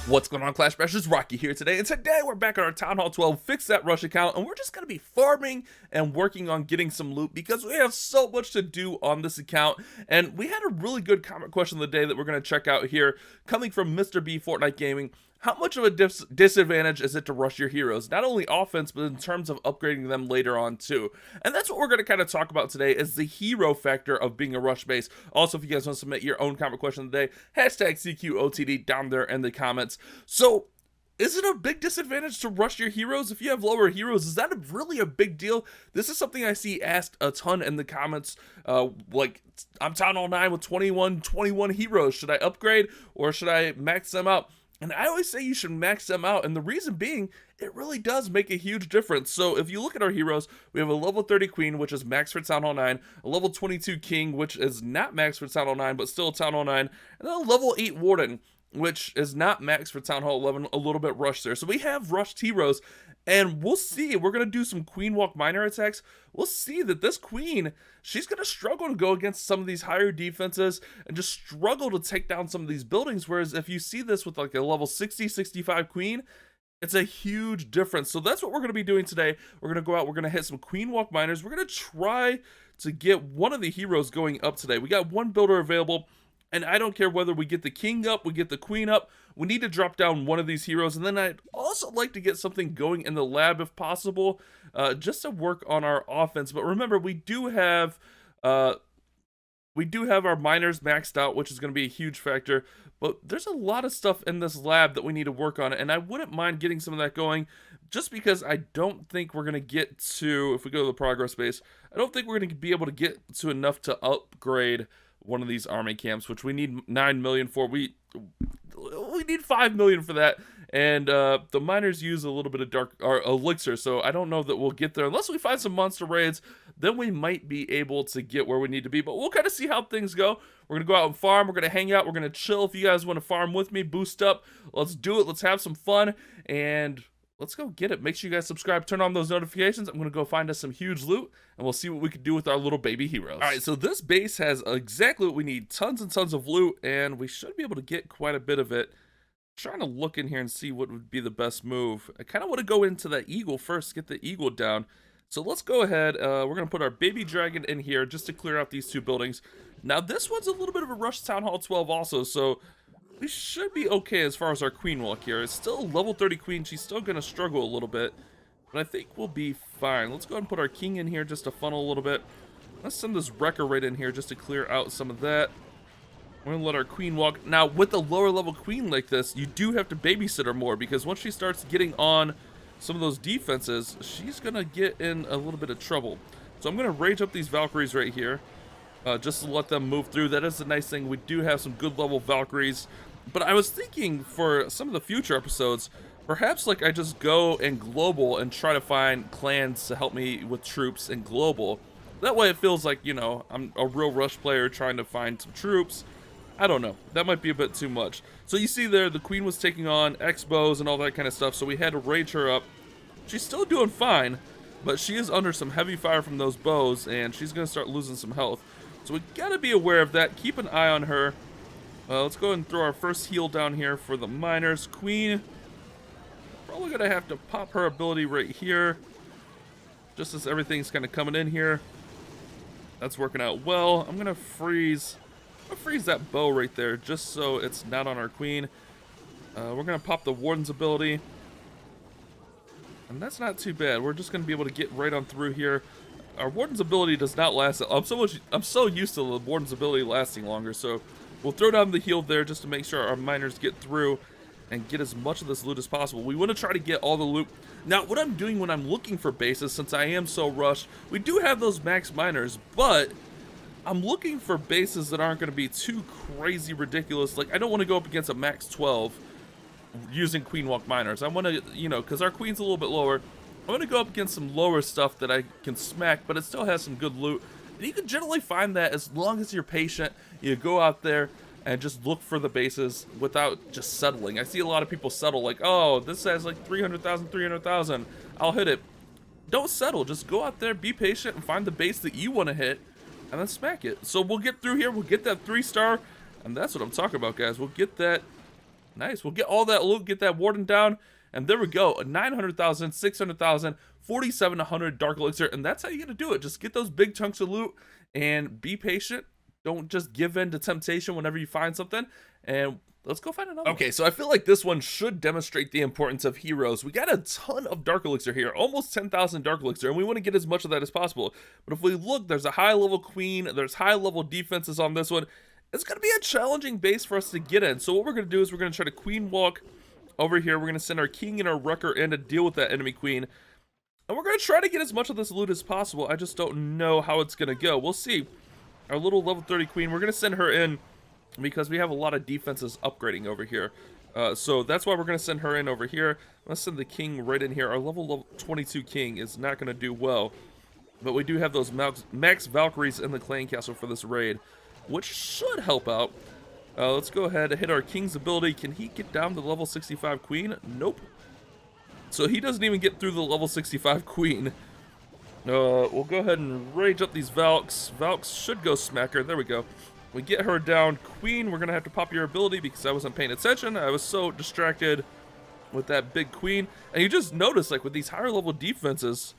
What's going on, Clash Bashers? Rocky here today, and today we're back on our Town Hall 12 Fix That Rush account, and we're just going to be farming and working on getting some loot because we have so much to do on this account. And we had a really good comment question of the day that we're going to check out here, coming from Mr. B Fortnite Gaming. How much of a disadvantage is it to rush your heroes? Not only offense, but in terms of upgrading them later on too. And that's what we're going to kind of talk about today, is the hero factor of being a rush base. Also, if you guys want to submit your own comment question of the day, hashtag CQOTD down there in the comments. So, is it a big disadvantage to rush your heroes? If you have lower heroes, is that really a big deal? This is something I see asked a ton in the comments. Like, I'm Town Hall 9 with 21 heroes. Should I upgrade or should I max them out? And I always say you should max them out, and the reason being, it really does make a huge difference. So if you look at our heroes, we have a level 30 Queen, which is max for Town Hall 9, a level 22 King, which is not max for Town Hall 9, but still Town Hall 9, and then a level 8 Warden, which is not max for Town Hall 11, a little bit rushed there. So we have rushed heroes, and we'll see. We're going to do some Queen Walk Miner attacks. We'll see that this Queen, she's going to struggle to go against some of these higher defenses and just struggle to take down some of these buildings. Whereas if you see this with like a level 60, 65 Queen, it's a huge difference. So that's what we're going to be doing today. We're going to go out. We're going to hit some Queen Walk Miners. We're going to try to get one of the heroes going up today. We got one builder available. And I don't care whether we get the King up, we get the Queen up, we need to drop down one of these heroes. And then I'd also like to get something going in the lab if possible, just to work on our offense. But remember, we do have our miners maxed out, which is going to be a huge factor. But there's a lot of stuff in this lab that we need to work on, and I wouldn't mind getting some of that going, just because I don't think we're going to get to, if we go to the progress base, I don't think we're going to be able to get to enough to upgrade one of these army camps, which we need 9 million for. We need 5 million for that, and the miners use a little bit of dark or elixir, so I don't know that we'll get there unless we find some monster raids. Then we might be able to get where we need to be, but we'll kind of see how things go. We're gonna go out and farm, we're gonna hang out, we're gonna chill. If you guys want to farm with me, boost up, let's do it. Let's have some fun, and let's go get it. Make sure you guys subscribe, turn on those notifications. I'm going to go find us some huge loot, and we'll see what we can do with our little baby heroes. All right, so this base has exactly what we need. Tons and tons of loot, and we should be able to get quite a bit of it. I'm trying to look in here and see what would be the best move. I kind of want to go into that eagle first, get the eagle down. So let's go ahead. We're going to put our baby dragon in here just to clear out these two buildings. Now, this one's a little bit of a rush Town Hall 12 also, so we should be okay as far as our Queen Walk here. It's still a level 30 Queen. She's still going to struggle a little bit, but I think we'll be fine. Let's go ahead and put our King in here just to funnel a little bit. Let's send this Wrecker right in here just to clear out some of that. We're going to let our Queen walk. Now, with a lower level Queen like this, you do have to babysit her more, because once she starts getting on some of those defenses, she's going to get in a little bit of trouble. So I'm going to rage up these Valkyries right here. Just to let them move through. That is the nice thing. We do have some good level Valkyries. But I was thinking for some of the future episodes, perhaps like I just go and global and try to find clans to help me with troops and global. That way it feels like, you know, I'm a real rush player trying to find some troops. I don't know. That might be a bit too much. So you see there, the Queen was taking on X-bows and all that kind of stuff. So we had to rage her up. She's still doing fine, but she is under some heavy fire from those bows, and she's going to start losing some health. So we gotta be aware of that. Keep an eye on her. Let's go ahead and throw our first heal down here for the miners. Queen, probably gonna have to pop her ability right here, just as everything's kind of coming in here. That's working out well. I'm gonna freeze that bow right there, just so it's not on our Queen. We're gonna pop the Warden's ability, and that's not too bad. We're just gonna be able to get right on through here. Our Warden's ability does not last. I'm so used to the Warden's ability lasting longer, so we'll throw down the heal there just to make sure our miners get through and get as much of this loot as possible. We want to try to get all the loot. Now, what I'm doing when I'm looking for bases, since I am so rushed, we do have those max miners, but I'm looking for bases that aren't going to be too crazy ridiculous. Like, I don't want to go up against a max 12 using Queen Walk miners. I want to, you know, because our Queen's a little bit lower, I'm going to go up against some lower stuff that I can smack, but it still has some good loot. And you can generally find that as long as you're patient. You go out there and just look for the bases without just settling. I see a lot of people settle like, oh, this has like 300,000, 300,000. I'll hit it. Don't settle. Just go out there, be patient, and find the base that you want to hit, and then smack it. So we'll get through here. We'll get that 3-star, and that's what I'm talking about, guys. We'll get that Nice. We'll get all that loot, get that warden down, and there we go. 900,000, 600,000, 4,700 dark elixir, and that's how you gotta do it. Just get those big chunks of loot and be patient. Don't just give in to temptation whenever you find something, and let's go find another. Okay, so I feel like this one should demonstrate the importance of heroes. We got a ton of dark elixir here, almost 10,000 dark elixir, and we want to get as much of that as possible. But if we look, there's a high level queen, there's high level defenses on this one. It's going to be a challenging base for us to get in. So what we're going to do is we're going to try to queen walk over here. We're going to send our king and our wrecker in to deal with that enemy queen. And we're going to try to get as much of this loot as possible. I just don't know how it's going to go. We'll see. Our little level 30 queen, we're going to send her in because we have a lot of defenses upgrading over here. So that's why we're going to send her in over here. I'm going to send the king right in here. Our level 22 king is not going to do well. But we do have those max Valkyries in the clan castle for this raid, which should help out. Let's go ahead and hit our king's ability. Can he get down to level 65 queen? Nope. So he doesn't even get through the level 65 queen. We'll go ahead and rage up these Valks. Valks should go smacker. There we go. We get her down. Queen, we're going to have to pop your ability because I wasn't paying attention. I was so distracted with that big queen. And you just notice, like, with these higher level defenses,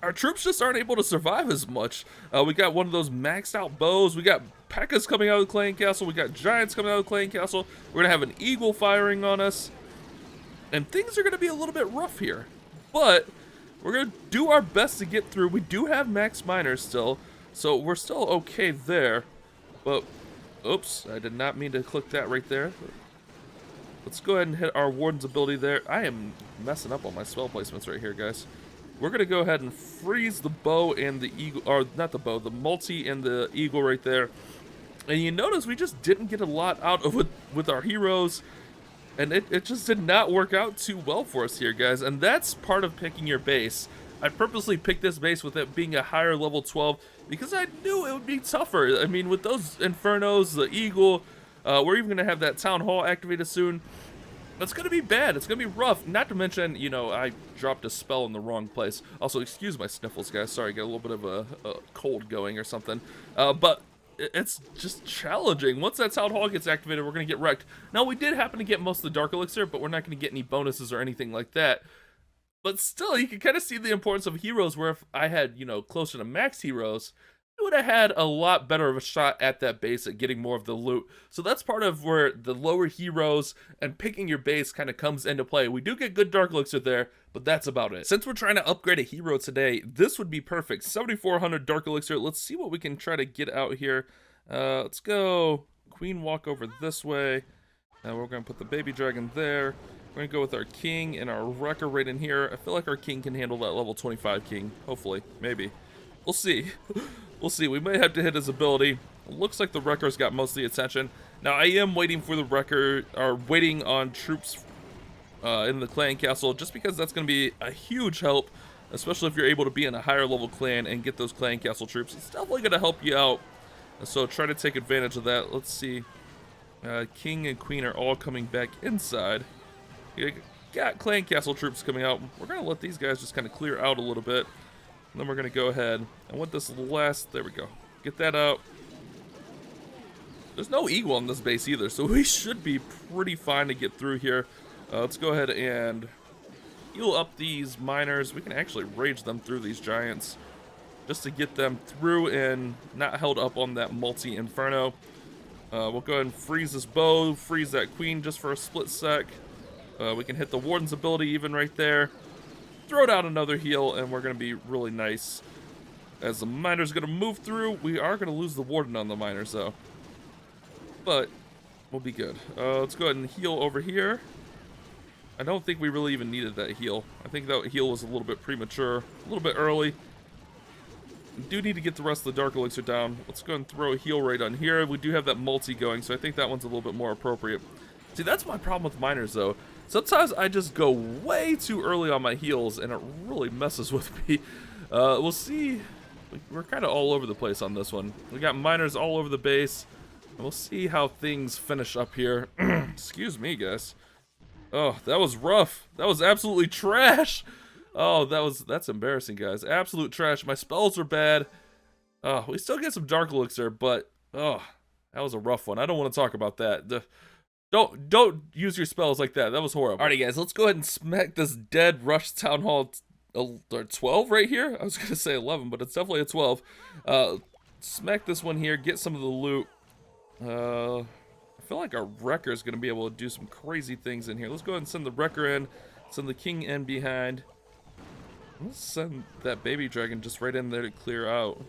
our troops just aren't able to survive as much. We got one of those maxed out bows. We got P.E.K.K.A.s coming out of the clan castle. We got giants coming out of the clan castle. We're going to have an eagle firing on us. And things are going to be a little bit rough here. But we're going to do our best to get through. We do have max miners still, so we're still okay there. But, oops, I did not mean to click that right there. Let's go ahead and hit our warden's ability there. I am messing up on my spell placements right here, guys. We're going to go ahead and freeze the bow and the eagle, or not the bow, the multi and the eagle right there. And you notice we just didn't get a lot out of it with our heroes. And it just did not work out too well for us here, guys. And that's part of picking your base. I purposely picked this base with it being a higher level 12 because I knew it would be tougher. I mean, with those Infernos, the Eagle, we're even going to have that Town Hall activated soon. It's going to be bad. It's going to be rough. Not to mention, you know, I dropped a spell in the wrong place. Also, excuse my sniffles, guys. Sorry, I got a little bit of a cold going or something. But it's just challenging. Once that Town Hall gets activated, we're going to get wrecked. Now, we did happen to get most of the Dark Elixir, but we're not going to get any bonuses or anything like that. But still, you can kind of see the importance of heroes, where if I had, you know, closer to max heroes, I would have had a lot better of a shot at that base at getting more of the loot. So that's part of where the lower heroes and picking your base kind of comes into play. We do get good Dark Elixir there, but that's about it. Since we're trying to upgrade a hero today, this would be perfect. 7,400 Dark Elixir. Let's see what we can try to get out here. Let's go Queen Walk over this way. We're going to put the baby dragon there. We're going to go with our king and our wrecker right in here. I feel like our king can handle that level 25 king. Hopefully. Maybe. We'll see. We'll see. We might have to hit his ability. It looks like the wrecker's got most of the attention. Now, I am waiting for the wrecker, or waiting on troops in the clan castle, just because that's going to be a huge help, especially if you're able to be in a higher level clan and get those clan castle troops. It's definitely going to help you out. So try to take advantage of that. Let's see. King and queen are all coming back inside. You got clan castle troops coming out. We're going to let these guys just kind of clear out a little bit. And then we're going to go ahead. I want this last... There we go. Get that out. There's no eagle on this base either, so we should be pretty fine to get through here. Let's go ahead and heal up these miners. We can actually rage them through these giants just to get them through and not held up on that multi-inferno. We'll go ahead and freeze this bow, freeze that queen just for a split sec. We can hit the warden's ability even right there. Throw down another heal, and we're going to be really nice. As the miner's going to move through, we are going to lose the warden on the miners, though. But we'll be good. Let's go ahead and heal over here. I don't think we really even needed that heal. I think that heal was a little bit premature, a little bit early. We do need to get the rest of the Dark Elixir down. Let's go and throw a heal right on here. We do have that multi going, so I think that one's a little bit more appropriate. See, that's my problem with miners, though. Sometimes I just go way too early on my heals, and it really messes with me. We'll see. We're kind of all over the place on this one. We got miners all over the base. And we'll see how things finish up here. Excuse me, guys. Oh, that was rough. That was absolutely trash. Oh, that's embarrassing, guys. Absolute trash. My spells are bad. We still get some Dark Elixir, but oh, that was a rough one. I don't want to talk about that. Don't Don't use your spells like that. That was horrible. Alrighty, guys, let's go ahead and smack this dead Rush Town Hall 12 right here. I was gonna say 11, but it's definitely a 12. Smack this one here. Get some of the loot. I feel like our Wrecker is gonna be able to do some crazy things in here. Let's go ahead and send the Wrecker in. Send the King in behind. Let's send that baby dragon just right in there to clear out.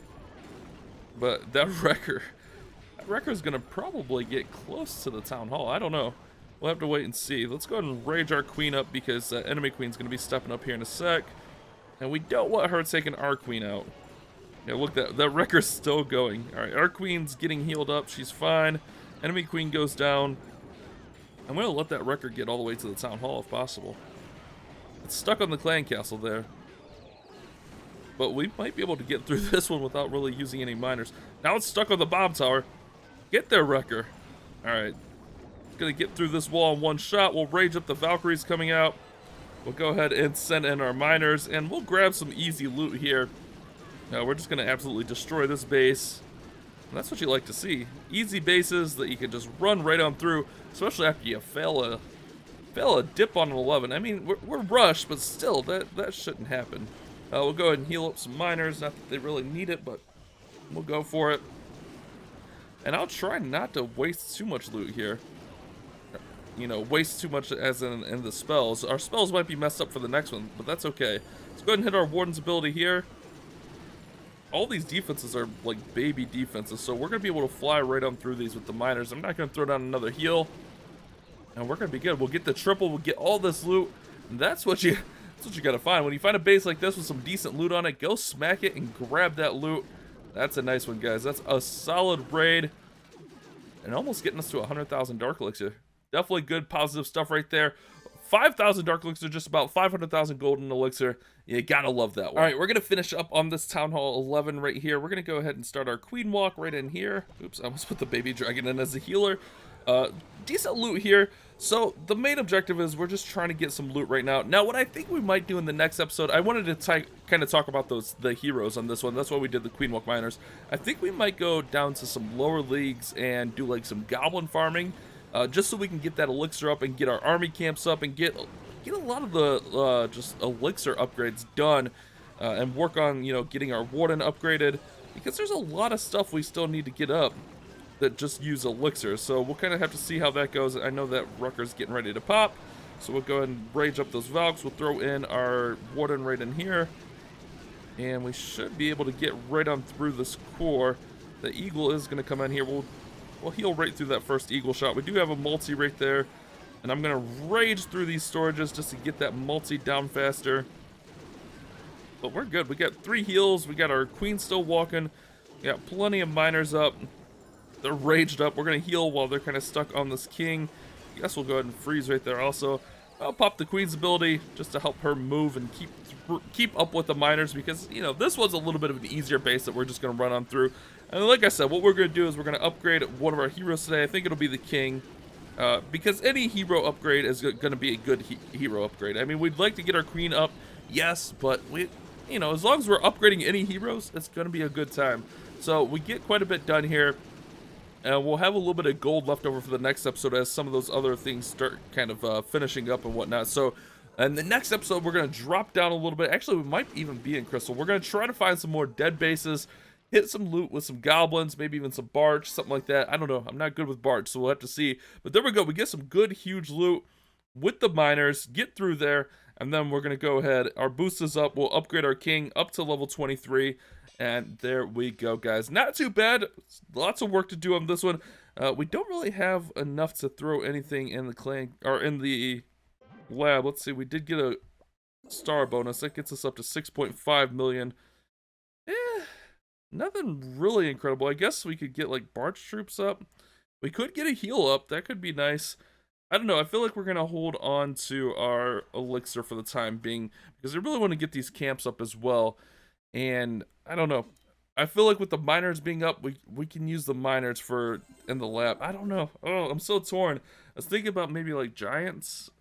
But that Wrecker's gonna probably get close to the town hall. I don't know. We'll have to wait and see. Let's go ahead and rage our queen up because enemy queen's gonna be stepping up here in a sec. And we don't want her taking our queen out. Yeah, look, that Wrecker's still going. Alright, our queen's getting healed up. She's fine. Enemy queen goes down. I'm gonna let that Wrecker get all the way to the town hall if possible. It's stuck on the clan castle there. But we might be able to get through this one without really using any miners. Now it's stuck on the bomb tower. Get there, Wrecker. Alright. It's gonna get through this wall in one shot. We'll rage up the Valkyries coming out. We'll go ahead and send in our miners, and we'll grab some easy loot here. We're just gonna absolutely destroy this base. And that's what you like to see. Easy bases that you can just run right on through, especially after you fail a dip on an 11. I mean, we're rushed, but still, that shouldn't happen. We'll go ahead and heal up some miners. Not that they really need it, but we'll go for it. And I'll try not to waste too much loot here. You know, waste too much as in the spells. Our spells might be messed up for the next one, but that's okay. Let's go ahead and hit our Warden's ability here. All these defenses are like baby defenses, so we're going to be able to fly right on through these with the miners. I'm not going to throw down another heal. And we're going to be good. We'll get the triple. We'll get all this loot. And that's what you got to find. When you find a base like this with some decent loot on it, go smack it and grab that loot. That's a nice one, guys. That's a solid raid. And almost getting us to 100,000 Dark Elixir. Definitely good, positive stuff right there. 5,000 Dark Elixir, just about 500,000 Golden Elixir. You gotta love that one. All right, we're gonna finish up on this Town Hall 11 right here. We're gonna go ahead and start our Queen Walk right in here. Oops, I almost put the baby dragon in as a healer. Decent loot here. So the main objective is we're just trying to get some loot right now. Now, what I think we might do in the next episode, I wanted to kind of talk about the heroes on this one. That's why we did the Queen Walk Miners. I think we might go down to some lower leagues and do like some goblin farming. Just so we can get that elixir up and get our army camps up and get a lot of the just elixir upgrades done and work on, you know, getting our warden upgraded, because there's a lot of stuff we still need to get up that just use elixir. So we'll kind of have to see how that goes. I know that Rucker's getting ready to pop, so we'll go ahead and rage up those Valks. We'll throw in our warden right in here, and we should be able to get right on through this core. The eagle is going to come in here. We'll heal right through that first eagle shot. We do have a multi right there, and I'm gonna rage through these storages just to get that multi down faster. But we're good. We got 3 heals. We got our queen still walking. We got plenty of miners up. They're raged up. We're gonna heal while they're kind of stuck on this king. I guess we'll go ahead and freeze right there also. I'll pop the queen's ability just to help her move and keep up with the miners, because, you know, this was a little bit of an easier base that we're just gonna run on through. And like I said, what we're going to do is we're going to upgrade one of our heroes today. I think it'll be the king, because any hero upgrade is going to be a good hero upgrade. I mean, we'd like to get our queen up, yes, but you know, as long as we're upgrading any heroes, it's going to be a good time. So we get quite a bit done here, and we'll have a little bit of gold left over for the next episode as some of those other things start kind of finishing up and whatnot. So in the next episode, we're going to drop down a little bit. Actually, we might even be in Crystal. We're going to try to find some more dead bases, hit some loot with some goblins, maybe even some barge, something like that. I don't know. I'm not good with barge, so we'll have to see. But there we go. We get some good, huge loot with the miners, get through there, and then we're going to go ahead. Our boost is up. We'll upgrade our king up to level 23, and there we go, guys. Not too bad. Lots of work to do on this one. We don't really have enough to throw anything in the clan, or in the lab. Let's see. We did get a star bonus. That gets us up to 6.5 million. Nothing really incredible. I guess we could get like barge troops up. We could get a heal up. That could be nice. I don't know. I feel like we're going to hold on to our elixir for the time being, because I really want to get these camps up as well. And I don't know. I feel like with the miners being up, we can use the miners in the lab. I don't know. Oh, I'm so torn. I was thinking about maybe like giants.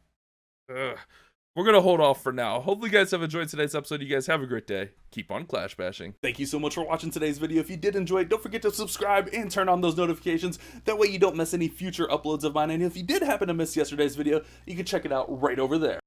we're going to hold off for now. Hopefully you guys have enjoyed today's episode. You guys have a great day. Keep on clash bashing. Thank you so much for watching today's video. If you did enjoy it, don't forget to subscribe and turn on those notifications. That way you don't miss any future uploads of mine. And if you did happen to miss yesterday's video, you can check it out right over there.